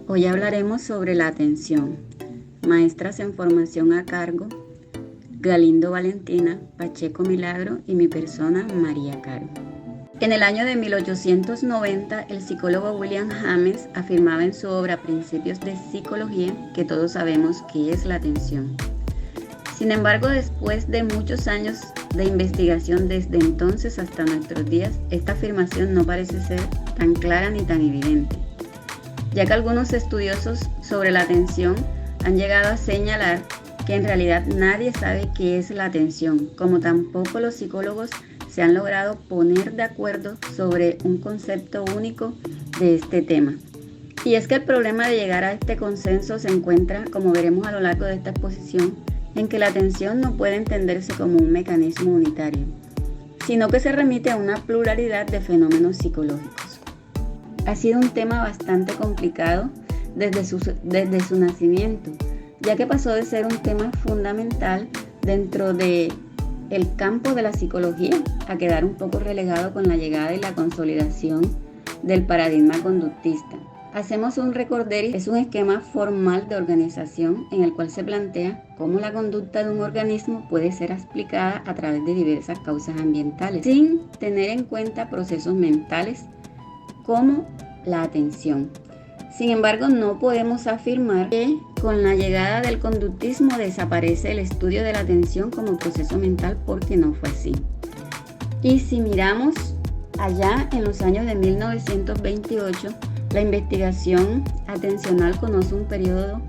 Hoy hablaremos sobre la atención. Maestras en formación a cargo, Galindo Valentina, Pacheco Milagro y mi persona, María Caro. En el año de 1890, el psicólogo William James afirmaba en su obra Principios de Psicología que todos sabemos qué es la atención. Sin embargo, después de muchos años de investigación desde entonces hasta nuestros días, esta afirmación no parece ser tan clara ni tan evidente, ya que algunos estudiosos sobre la atención han llegado a señalar que en realidad nadie sabe qué es la atención, como tampoco los psicólogos se han logrado poner de acuerdo sobre un concepto único de este tema. Y es que el problema de llegar a este consenso se encuentra, como veremos a lo largo de esta exposición, en que la atención no puede entenderse como un mecanismo unitario, sino que se remite a una pluralidad de fenómenos psicológicos. Ha sido un tema bastante complicado desde su nacimiento, ya que pasó de ser un tema fundamental dentro del campo de la psicología a quedar un poco relegado con la llegada y la consolidación del paradigma conductista. Hacemos un recorderis, es un esquema formal de organización en el cual se plantea cómo la conducta de un organismo puede ser explicada a través de diversas causas ambientales, sin tener en cuenta procesos mentales como la atención. Sin embargo, no podemos afirmar que con la llegada del conductismo desaparece el estudio de la atención como proceso mental, porque no fue así. Y si miramos allá en los años de 1928, la investigación atencional conoce un periodo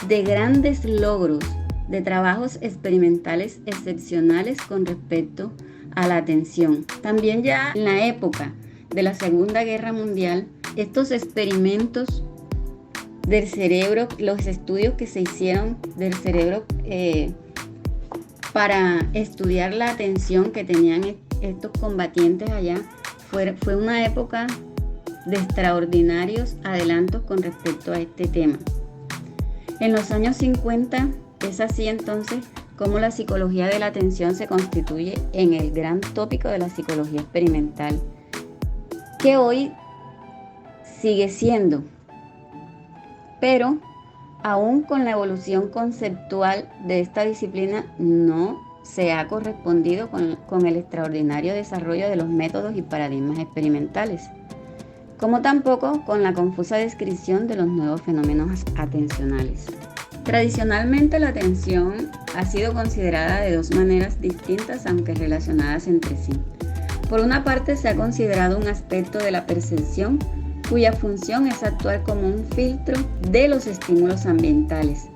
de grandes logros, de trabajos experimentales excepcionales con respecto a la atención. También ya en la época de la Segunda Guerra Mundial, estos experimentos del cerebro, los estudios que se hicieron del cerebro para estudiar la atención que tenían estos combatientes allá, fue una época de extraordinarios adelantos con respecto a este tema. En los años 50 es así entonces como la psicología de la atención se constituye en el gran tópico de la psicología experimental, que hoy sigue siendo, pero aún con la evolución conceptual de esta disciplina no se ha correspondido con el extraordinario desarrollo de los métodos y paradigmas experimentales, como tampoco con la confusa descripción de los nuevos fenómenos atencionales. Tradicionalmente la atención ha sido considerada de dos maneras distintas, aunque relacionadas entre sí. Por una parte, se ha considerado un aspecto de la percepción cuya función es actuar como un filtro de los estímulos ambientales,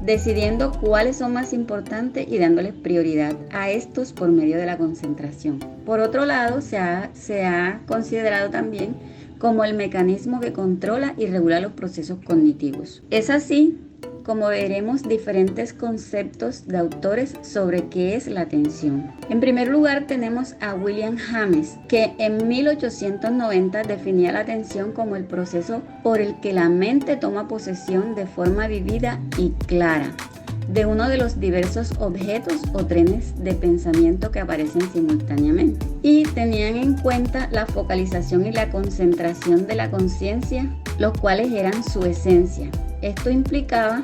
decidiendo cuáles son más importantes y dándoles prioridad a estos por medio de la concentración. Por otro lado, se ha considerado también como el mecanismo que controla y regula los procesos cognitivos. Es así como veremos diferentes conceptos de autores sobre qué es la atención. En primer lugar tenemos a William James, que en 1890 definía la atención como el proceso por el que la mente toma posesión de forma vivida y clara de uno de los diversos objetos o trenes de pensamiento que aparecen simultáneamente, y tenían en cuenta la focalización y la concentración de la conciencia, los cuales eran su esencia. Esto implicaba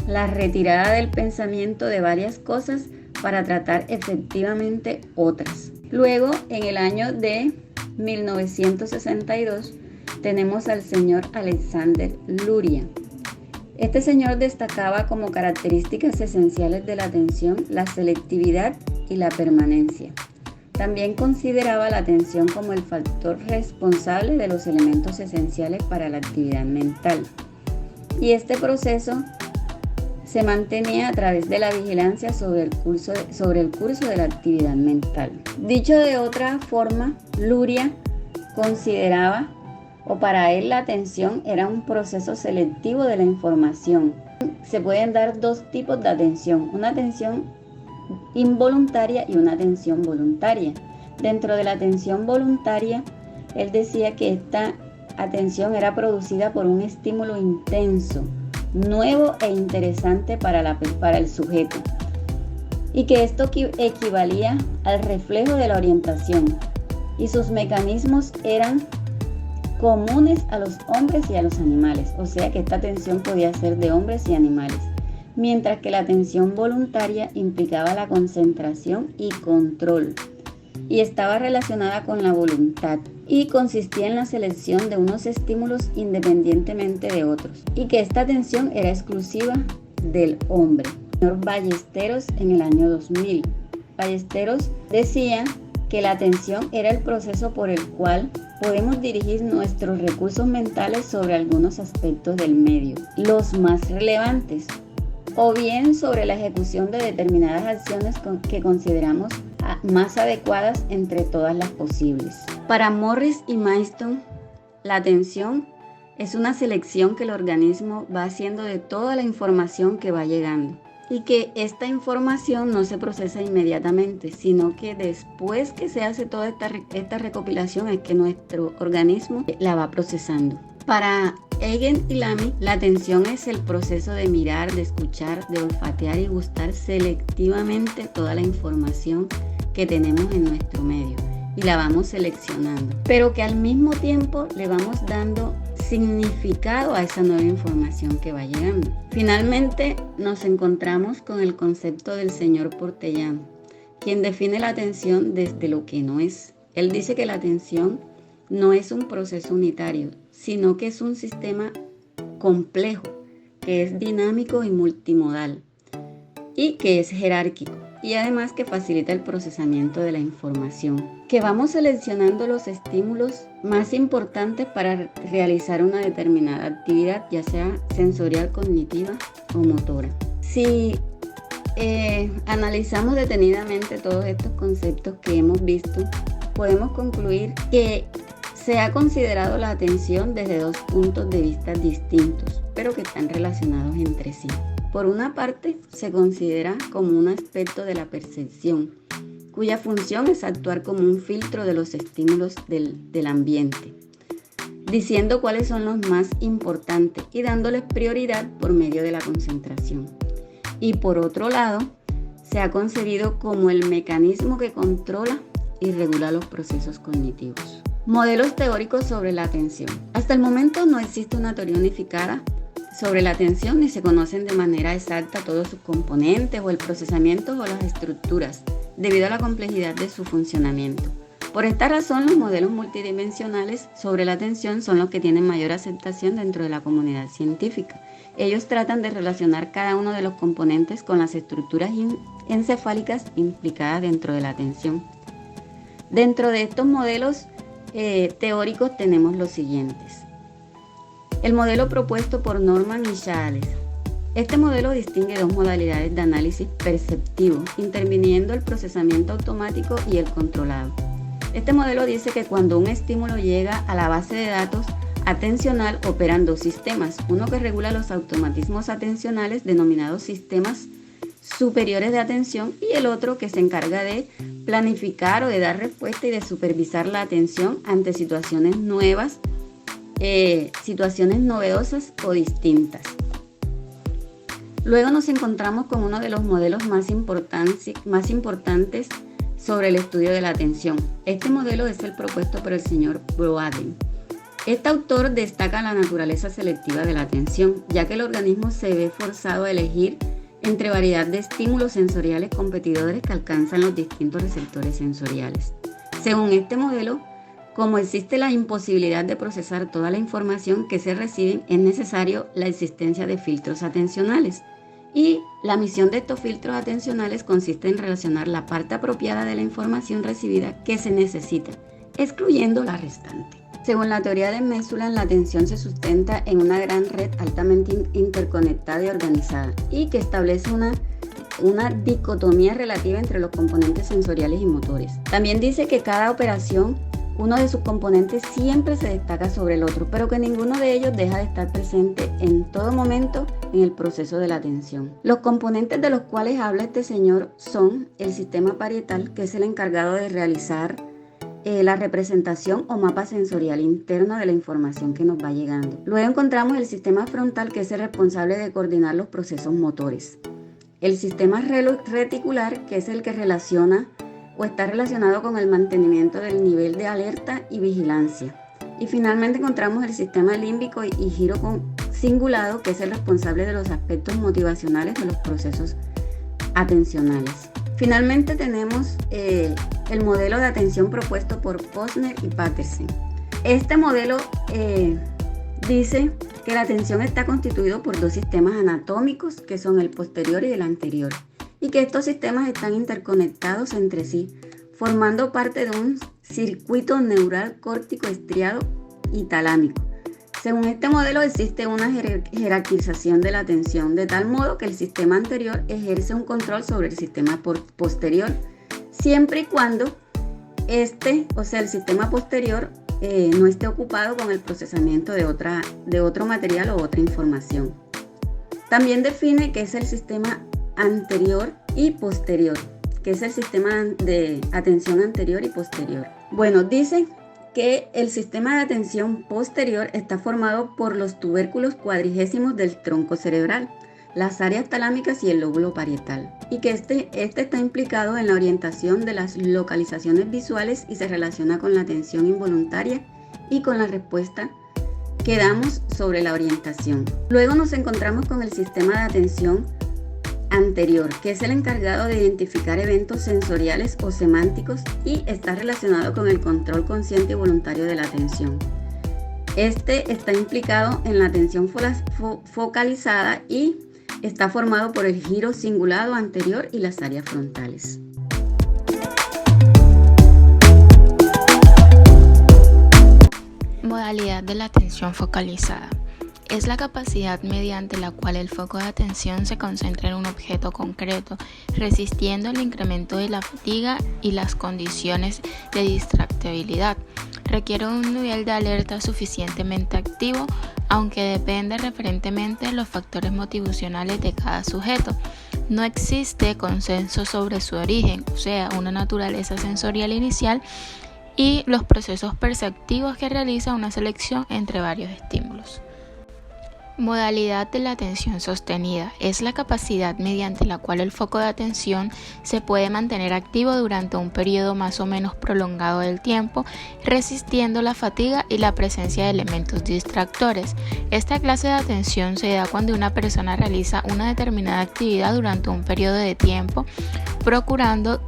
la retirada del pensamiento de varias cosas para tratar efectivamente otras. Luego, en el año de 1962, tenemos al señor Alexander Luria. Este señor destacaba como características esenciales de la atención la selectividad y la permanencia. También consideraba la atención como el factor responsable de los elementos esenciales para la actividad mental. Y este proceso se mantenía a través de la vigilancia sobre el curso de la actividad mental. Dicho de otra forma, Luria consideraba, o para él la atención era un proceso selectivo de la información. Se pueden dar dos tipos de atención, una atención involuntaria y una atención voluntaria. Dentro de la atención voluntaria, él decía que esta atención era producida por un estímulo intenso, nuevo e interesante para el sujeto, y que esto equivalía al reflejo de la orientación, y sus mecanismos eran comunes a los hombres y a los animales, o sea que esta atención podía ser de hombres y animales, mientras que la atención voluntaria implicaba la concentración y control y estaba relacionada con la voluntad y consistía en la selección de unos estímulos independientemente de otros, y que esta atención era exclusiva del hombre. Señor Ballesteros en el año 2000. Ballesteros decía que la atención era el proceso por el cual podemos dirigir nuestros recursos mentales sobre algunos aspectos del medio, los más relevantes, o bien sobre la ejecución de determinadas acciones que consideramos más adecuadas entre todas las posibles. Para Morris y Maidstone, la atención es una selección que el organismo va haciendo de toda la información que va llegando, y que esta información no se procesa inmediatamente, sino que después que se hace toda esta recopilación es que nuestro organismo la va procesando. Para Eigen y Lamy, la atención es el proceso de mirar, de escuchar, de olfatear y gustar selectivamente toda la información que tenemos en nuestro medio, y la vamos seleccionando, pero que al mismo tiempo le vamos dando significado a esa nueva información que va llegando. Finalmente nos encontramos con el concepto del señor Portellano, quien define la atención desde lo que no es. Él dice que la atención no es un proceso unitario, sino que es un sistema complejo, que es dinámico y multimodal, y que es jerárquico, y además que facilita el procesamiento de la información, que vamos seleccionando los estímulos más importantes para realizar una determinada actividad, ya sea sensorial, cognitiva o motora. Si analizamos detenidamente todos estos conceptos que hemos visto, podemos concluir que se ha considerado la atención desde dos puntos de vista distintos, pero que están relacionados entre sí. Por una parte, se considera como un aspecto de la percepción, cuya función es actuar como un filtro de los estímulos del ambiente, diciendo cuáles son los más importantes y dándoles prioridad por medio de la concentración. Y por otro lado, se ha concebido como el mecanismo que controla y regula los procesos cognitivos. Modelos teóricos sobre la atención. Hasta el momento no existe una teoría unificada sobre la atención, ni se conocen de manera exacta todos sus componentes o el procesamiento o las estructuras, debido a la complejidad de su funcionamiento. Por esta razón, los modelos multidimensionales sobre la atención son los que tienen mayor aceptación dentro de la comunidad científica. Ellos tratan de relacionar cada uno de los componentes con las estructuras encefálicas implicadas dentro de la atención. Dentro de estos modelos teóricos tenemos los siguientes. El modelo propuesto por Norman y Chales. Este modelo distingue dos modalidades de análisis perceptivo, interviniendo el procesamiento automático y el controlado. Este modelo dice que cuando un estímulo llega a la base de datos atencional, operan dos sistemas, uno que regula los automatismos atencionales denominados sistemas superiores de atención, y el otro que se encarga de planificar o de dar respuesta y de supervisar la atención ante situaciones nuevas, situaciones novedosas o distintas. Luego nos encontramos con uno de los modelos más importantes sobre el estudio de la atención. Este modelo es el propuesto por el señor Broaden. Este autor destaca la naturaleza selectiva de la atención, ya que el organismo se ve forzado a elegir entre variedad de estímulos sensoriales competidores que alcanzan los distintos receptores sensoriales. Según este modelo, como existe la imposibilidad de procesar toda la información que se recibe, es necesario la existencia de filtros atencionales. Y la misión de estos filtros atencionales consiste en relacionar la parte apropiada de la información recibida que se necesita, excluyendo la restante. Según la teoría de Mesulam, la atención se sustenta en una gran red altamente interconectada y organizada, y que establece una dicotomía relativa entre los componentes sensoriales y motores. También dice que cada operación, uno de sus componentes siempre se destaca sobre el otro, pero que ninguno de ellos deja de estar presente en todo momento en el proceso de la atención. Los componentes de los cuales habla este señor son el sistema parietal, que es el encargado de realizar la representación o mapa sensorial interno de la información que nos va llegando. Luego encontramos el sistema frontal, que es el responsable de coordinar los procesos motores. El sistema reticular, que es el que relaciona o está relacionado con el mantenimiento del nivel de alerta y vigilancia. Y finalmente encontramos el sistema límbico y giro cingulado, que es el responsable de los aspectos motivacionales de los procesos atencionales. Finalmente tenemos el modelo de atención propuesto por Posner y Patterson. Este modelo dice que la atención está constituido por dos sistemas anatómicos, que son el posterior y el anterior, y que estos sistemas están interconectados entre sí, formando parte de un circuito neural córtico estriado y talámico. Según este modelo, existe una jerarquización de la atención, de tal modo que el sistema anterior ejerce un control sobre el sistema posterior, siempre y cuando el sistema posterior no esté ocupado con el procesamiento de otro material o otra información. También define qué es el sistema anterior y posterior, que es el sistema de atención anterior y posterior. Bueno, dice que el sistema de atención posterior está formado por los tubérculos cuadrigésimos del tronco cerebral, las áreas talámicas y el lóbulo parietal, y que este está implicado en la orientación de las localizaciones visuales y se relaciona con la atención involuntaria y con la respuesta que damos sobre la orientación. Luego nos encontramos con el sistema de atención anterior, que es el encargado de identificar eventos sensoriales o semánticos y está relacionado con el control consciente y voluntario de la atención. Este está implicado en la atención focalizada y está formado por el giro cingulado anterior y las áreas frontales. Modalidad de la atención focalizada. Es la capacidad mediante la cual el foco de atención se concentra en un objeto concreto, resistiendo el incremento de la fatiga y las condiciones de distractibilidad. Requiere un nivel de alerta suficientemente activo, aunque depende referentemente de los factores motivacionales de cada sujeto. No existe consenso sobre su origen, o sea, una naturaleza sensorial inicial y los procesos perceptivos que realiza una selección entre varios estímulos. Modalidad de la atención sostenida. Es la capacidad mediante la cual el foco de atención se puede mantener activo durante un periodo más o menos prolongado del tiempo, resistiendo la fatiga y la presencia de elementos distractores. Esta clase de atención se da cuando una persona realiza una determinada actividad durante un periodo de tiempo, procurando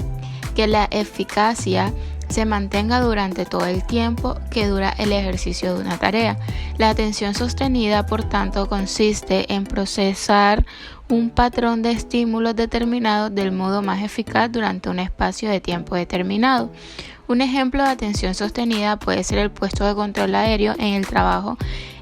que la eficacia se mantenga durante todo el tiempo que dura el ejercicio de una tarea. La atención sostenida, por tanto, consiste en procesar un patrón de estímulos determinados del modo más eficaz durante un espacio de tiempo determinado. Un ejemplo de atención sostenida puede ser el puesto de control aéreo en el trabajo,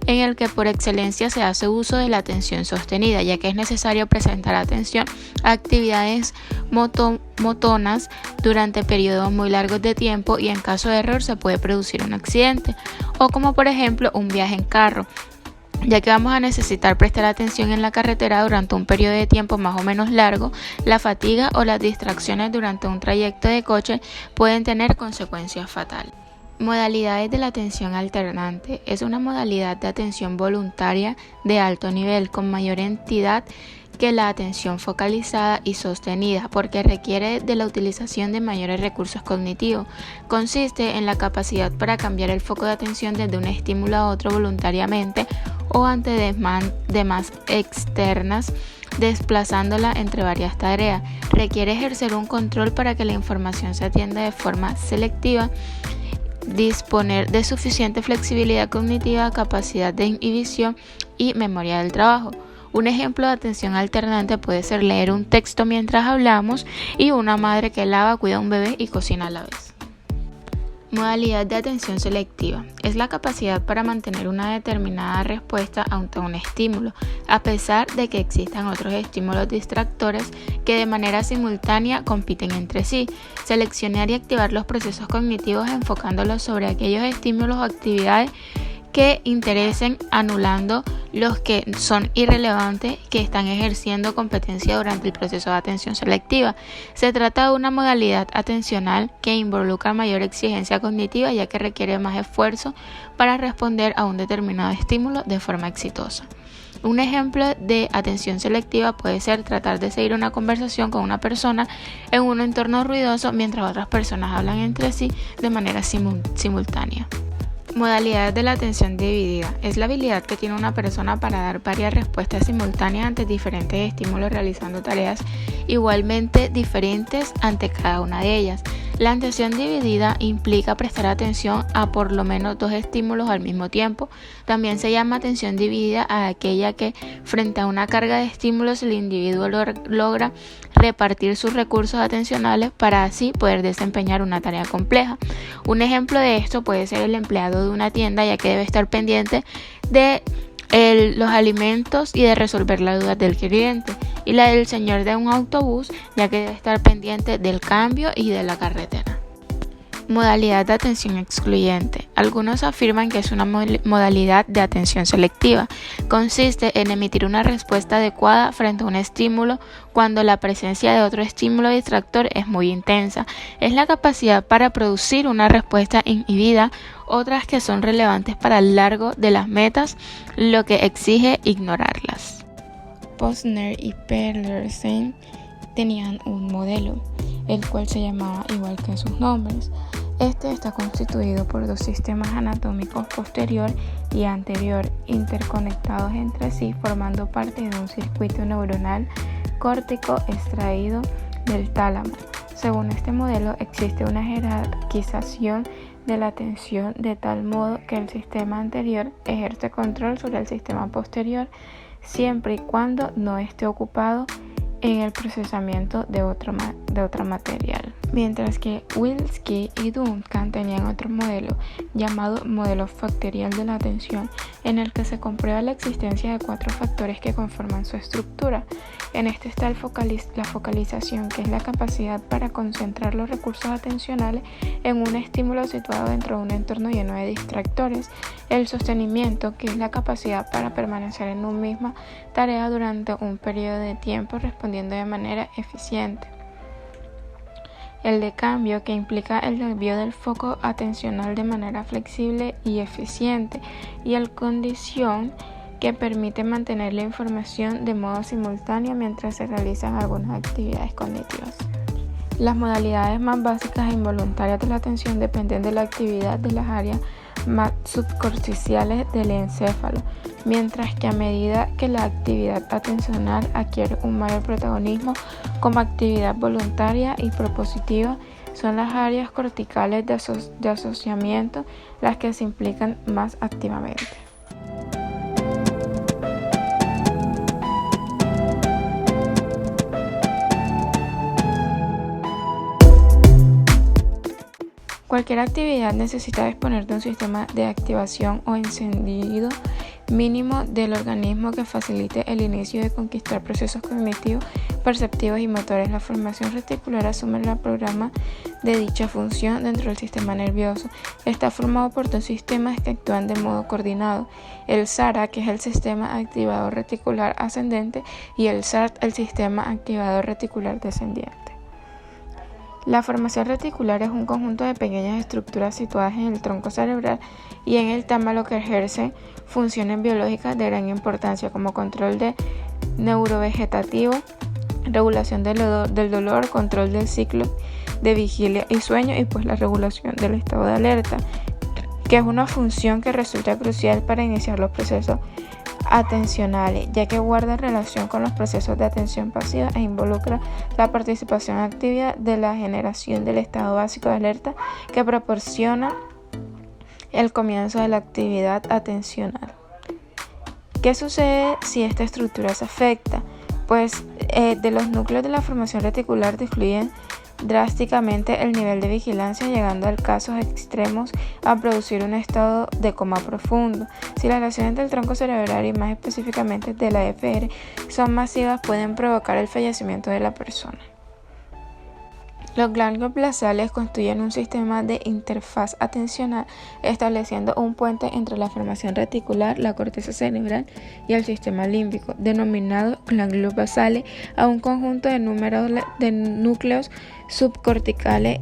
en el que por excelencia se hace uso de la atención sostenida, ya que es necesario presentar atención a actividades motonas durante periodos muy largos de tiempo y en caso de error se puede producir un accidente, o como por ejemplo un viaje en carro, ya que vamos a necesitar prestar atención en la carretera durante un periodo de tiempo más o menos largo. La fatiga o las distracciones durante un trayecto de coche pueden tener consecuencias fatales. Modalidades de la atención alternante. Es una modalidad de atención voluntaria de alto nivel con mayor entidad que la atención focalizada y sostenida, porque requiere de la utilización de mayores recursos cognitivos. Consiste en la capacidad para cambiar el foco de atención desde un estímulo a otro voluntariamente o ante demandas externas, desplazándola entre varias tareas. Requiere ejercer un control para que la información se atienda de forma selectiva, disponer de suficiente flexibilidad cognitiva, capacidad de inhibición y memoria del trabajo. Un ejemplo de atención alternante puede ser leer un texto mientras hablamos y una madre que lava, cuida a un bebé y cocina a la vez. Modalidad de atención selectiva. Es la capacidad para mantener una determinada respuesta ante un estímulo, a pesar de que existan otros estímulos distractores que de manera simultánea compiten entre sí. Seleccionar y activar los procesos cognitivos enfocándolos sobre aquellos estímulos o actividades que interesen, anulando los que son irrelevantes que están ejerciendo competencia durante el proceso de atención selectiva. Se trata de una modalidad atencional que involucra mayor exigencia cognitiva, ya que requiere más esfuerzo para responder a un determinado estímulo de forma exitosa. Un ejemplo de atención selectiva puede ser tratar de seguir una conversación con una persona en un entorno ruidoso mientras otras personas hablan entre sí de manera simultánea. Modalidades de la atención dividida. Es la habilidad que tiene una persona para dar varias respuestas simultáneas ante diferentes estímulos realizando tareas igualmente diferentes ante cada una de ellas. La atención dividida implica prestar atención a por lo menos 2 estímulos al mismo tiempo. También se llama atención dividida a aquella que, frente a una carga de estímulos, el individuo logra repartir sus recursos atencionales para así poder desempeñar una tarea compleja. Un ejemplo de esto puede ser el empleado de una tienda, ya que debe estar pendiente de los alimentos y de resolver las dudas del cliente, y la del señor de un autobús, ya que debe estar pendiente del cambio y de la carretera. Modalidad de atención excluyente. Algunos afirman que es una modalidad de atención selectiva. Consiste en emitir una respuesta adecuada frente a un estímulo cuando la presencia de otro estímulo distractor es muy intensa. Es la capacidad para producir una respuesta inhibida, otras que son relevantes para el largo de las metas, lo que exige ignorarlas. Posner y Pedersen tenían un modelo, el cual se llamaba igual que sus nombres. Este está constituido por 2 sistemas anatómicos posterior y anterior interconectados entre sí, formando parte de un circuito neuronal córtico extraído del tálamo. Según este modelo, existe una jerarquización de la atención de tal modo que el sistema anterior ejerce control sobre el sistema posterior siempre y cuando no esté ocupado en el procesamiento de otro material. Mientras que Wilsky y Duncan tenían otro modelo llamado modelo factorial de la atención, en el que se comprueba la existencia de 4 factores que conforman su estructura. En este está la focalización, que es la capacidad para concentrar los recursos atencionales en un estímulo situado dentro de un entorno lleno de distractores. El sostenimiento, que es la capacidad para permanecer en una misma tarea durante un periodo de tiempo respondiendo de manera eficiente. El de cambio, que implica el desvío del foco atencional de manera flexible y eficiente, y el condición, que permite mantener la información de modo simultáneo mientras se realizan algunas actividades cognitivas. Las modalidades más básicas e involuntarias de la atención dependen de la actividad de las áreas más subcorticales del encéfalo, mientras que a medida que la actividad atencional adquiere un mayor protagonismo como actividad voluntaria y propositiva, son las áreas corticales de asociamiento las que se implican más activamente. Cualquier actividad necesita disponer de un sistema de activación o encendido mínimo del organismo que facilite el inicio de conquistar procesos cognitivos, perceptivos y motores. La formación reticular asume el programa de dicha función dentro del sistema nervioso. Está formado por 2 sistemas que actúan de modo coordinado: el SARA, que es el sistema activador reticular ascendente, y el SART, el sistema activador reticular descendiente. La formación reticular es un conjunto de pequeñas estructuras situadas en el tronco cerebral y en el tálamo que ejercen funciones biológicas de gran importancia, como control neurovegetativo, regulación del dolor, control del ciclo de vigilia y sueño, y pues la regulación del estado de alerta, que es una función que resulta crucial para iniciar los procesos atencionales, ya que guarda relación con los procesos de atención pasiva e involucra la participación activa de la generación del estado básico de alerta que proporciona el comienzo de la actividad atencional. ¿Qué sucede si esta estructura se afecta? Pues de los núcleos de la formación reticular disminuyen drásticamente el nivel de vigilancia, llegando en casos extremos a producir un estado de coma profundo. Si las lesiones del tronco cerebral y más específicamente de la FR son masivas, pueden provocar el fallecimiento de la persona. Los ganglios basales constituyen un sistema de interfaz atencional, estableciendo un puente entre la formación reticular, la corteza cerebral y el sistema límbico, denominado ganglios basales, a un conjunto de núcleos subcorticales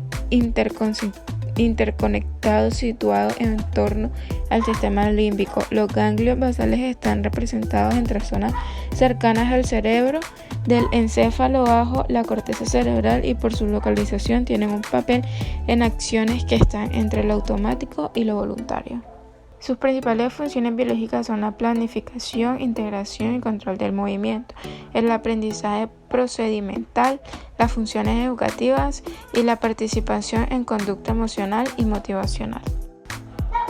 interconectados situados en torno al sistema límbico. Los ganglios basales están representados entre zonas cercanas al cerebro, del encéfalo bajo la corteza cerebral, y por su localización tienen un papel en acciones que están entre lo automático y lo voluntario. Sus principales funciones biológicas son la planificación, integración y control del movimiento, el aprendizaje procedimental, las funciones educativas y la participación en conducta emocional y motivacional.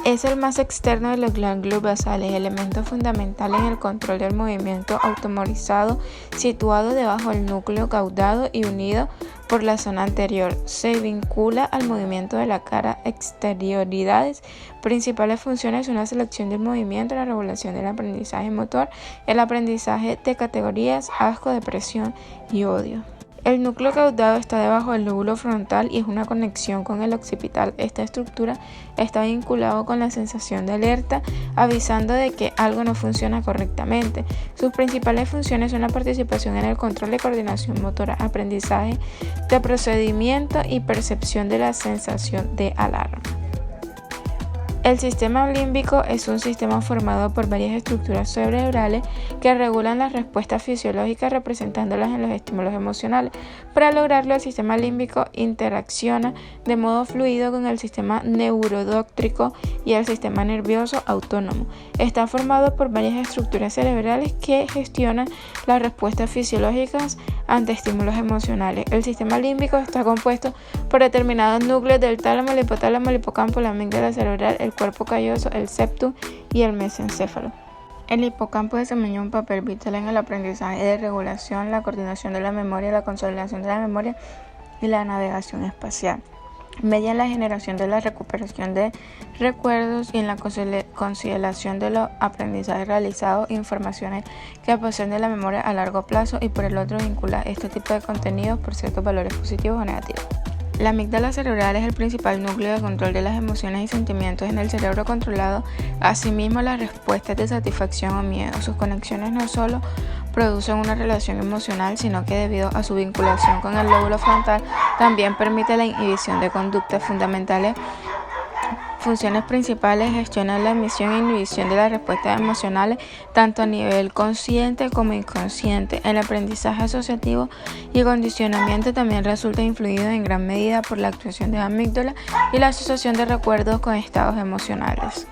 Es el más externo de los ganglios basales, elemento fundamental en el control del movimiento automotorizado, situado debajo del núcleo caudado y unido por la zona anterior. Se vincula al movimiento de la cara. Exterioridades principales funciones son la selección del movimiento, la regulación del aprendizaje motor, el aprendizaje de categorías, asco, depresión y odio. El núcleo caudado está debajo del lóbulo frontal y es una conexión con el occipital. Esta estructura está vinculada con la sensación de alerta, avisando de que algo no funciona correctamente. Sus principales funciones son la participación en el control de coordinación motora, aprendizaje de procedimiento y percepción de la sensación de alarma. El sistema límbico es un sistema formado por varias estructuras cerebrales que regulan las respuestas fisiológicas representándolas en los estímulos emocionales. Para lograrlo, el sistema límbico interacciona de modo fluido con el sistema neuroendocrino y el sistema nervioso autónomo. Está formado por varias estructuras cerebrales que gestionan las respuestas fisiológicas ante estímulos emocionales. El sistema límbico está compuesto por determinados núcleos del tálamo, el hipotálamo, el hipocampo, la amígdala cerebral, el cuerpo calloso, el septum y el mesencéfalo. El hipocampo desempeña un papel vital en el aprendizaje de regulación, la coordinación de la memoria, la consolidación de la memoria y la navegación espacial. Media en la generación de la recuperación de recuerdos y en la conciliación de los aprendizajes realizados, informaciones que poseen de la memoria a largo plazo, y por el otro vincula este tipo de contenidos por ciertos valores positivos o negativos. La amígdala cerebral es el principal núcleo de control de las emociones y sentimientos en el cerebro controlado, asimismo las respuestas de satisfacción o miedo. Sus conexiones no solo producen una relación emocional, sino que debido a su vinculación con el lóbulo frontal, también permite la inhibición de conductas fundamentales. Funciones principales: gestionan la emisión e inhibición de las respuestas emocionales, tanto a nivel consciente como inconsciente. El aprendizaje asociativo y condicionamiento también resulta influido en gran medida por la actuación de la amígdala y la asociación de recuerdos con estados emocionales.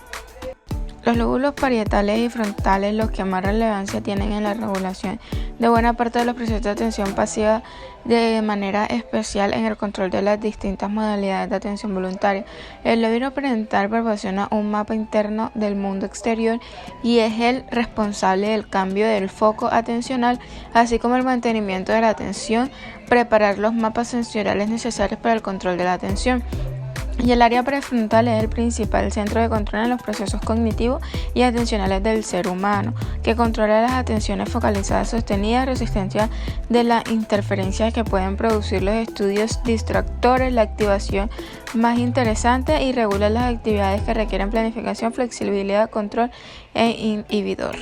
Los lóbulos parietales y frontales, los que más relevancia tienen en la regulación de buena parte de los procesos de atención pasiva, de manera especial en el control de las distintas modalidades de atención voluntaria. El lóbulo parietal proporciona un mapa interno del mundo exterior y es el responsable del cambio del foco atencional, así como el mantenimiento de la atención, preparar los mapas sensoriales necesarios para el control de la atención. Y el área prefrontal es el principal centro de control en los procesos cognitivos y atencionales del ser humano, que controla las atenciones focalizadas sostenidas, resistencia de las interferencias que pueden producir los estudios distractores, la activación más interesante, y regula las actividades que requieren planificación, flexibilidad, control e inhibidor.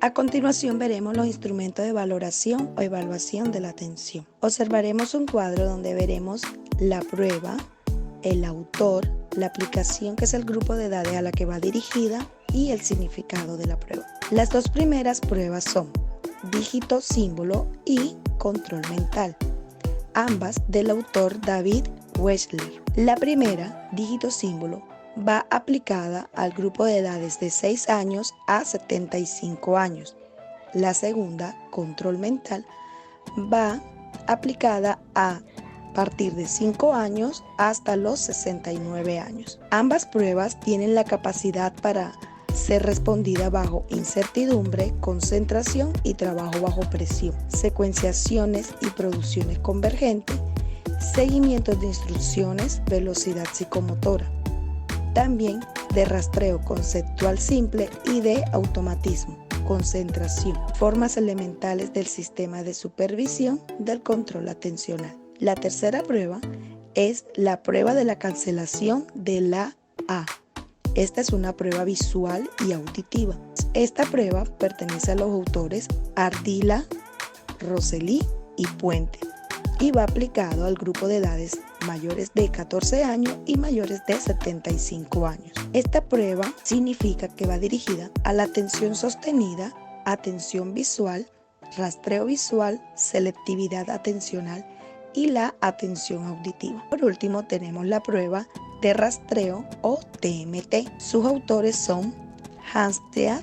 A continuación veremos los instrumentos de valoración o evaluación de la atención. Observaremos un cuadro donde veremos la prueba, el autor, la aplicación, que es el grupo de edades a la que va dirigida, y el significado de la prueba. Las dos primeras pruebas son dígito símbolo y control mental, ambas del autor David Wechsler. La primera, dígito símbolo, va aplicada al grupo de edades de 6 años a 75 años. La segunda, control mental, va aplicada a partir de 5 años hasta los 69 años. Ambas pruebas tienen la capacidad para ser respondida bajo incertidumbre, concentración y trabajo bajo presión, secuenciaciones y producciones convergentes, seguimientos de instrucciones, velocidad psicomotora, también de rastreo conceptual simple y de automatismo, concentración, formas elementales del sistema de supervisión del control atencional. La tercera prueba es la prueba de la cancelación de la A. Esta es una prueba visual y auditiva. Esta prueba pertenece a los autores Ardila, Rosselli y Puente y va aplicado al grupo de edades mayores de 14 años y mayores de 75 años. Esta prueba significa que va dirigida a la atención sostenida, atención visual, rastreo visual, selectividad atencional y la atención auditiva. Por último, tenemos la prueba de rastreo o TMT. Sus autores son Hanstead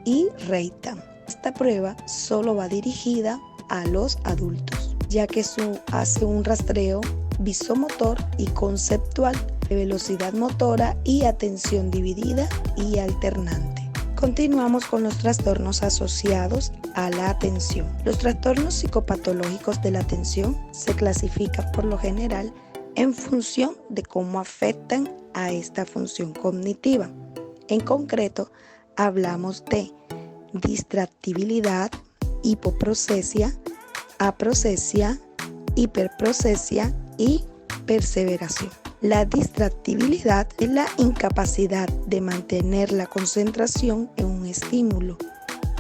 y Reitan. Esta prueba solo va dirigida a los adultos, ya que hace un rastreo visomotor y conceptual de velocidad motora y atención dividida y alternante. Continuamos con los trastornos asociados a la atención. Los trastornos psicopatológicos de la atención se clasifican por lo general en función de cómo afectan a esta función cognitiva. En concreto, hablamos de distractibilidad, hipoprocesia, aprocesia, hiperprocesia y perseveración. La distractibilidad es la incapacidad de mantener la concentración en un estímulo,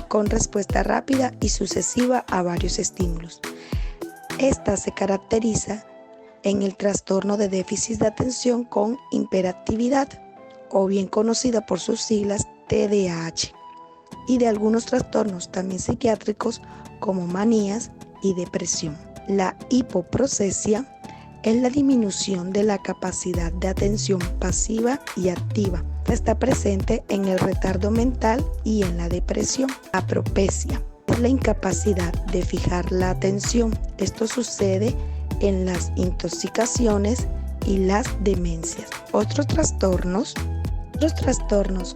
con respuesta rápida y sucesiva a varios estímulos. Esta se caracteriza en el trastorno de déficit de atención con hiperactividad, o bien conocida por sus siglas TDAH, y de algunos trastornos también psiquiátricos como manías y depresión. La hipoprocesia es la disminución de la capacidad de atención pasiva y activa. Está presente en el retardo mental y en la depresión. Apropesia es la incapacidad de fijar la atención. Esto sucede en las intoxicaciones y las demencias. Otros trastornos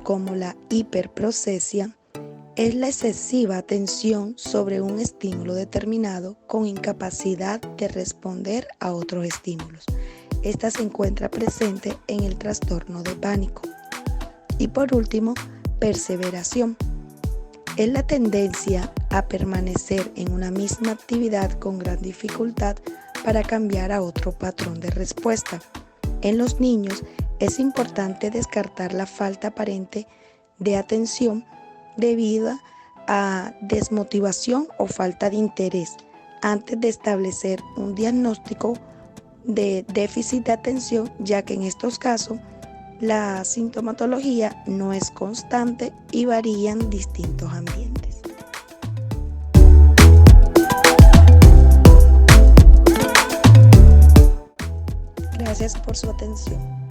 como la hiperprocesia es la excesiva atención sobre un estímulo determinado con incapacidad de responder a otros estímulos. Esta se encuentra presente en el trastorno de pánico. Y por último, perseveración. Es la tendencia a permanecer en una misma actividad con gran dificultad para cambiar a otro patrón de respuesta. En los niños es importante descartar la falta aparente de atención debido a desmotivación o falta de interés antes de establecer un diagnóstico de déficit de atención, ya que en estos casos la sintomatología no es constante y varía en distintos ambientes. Gracias por su atención.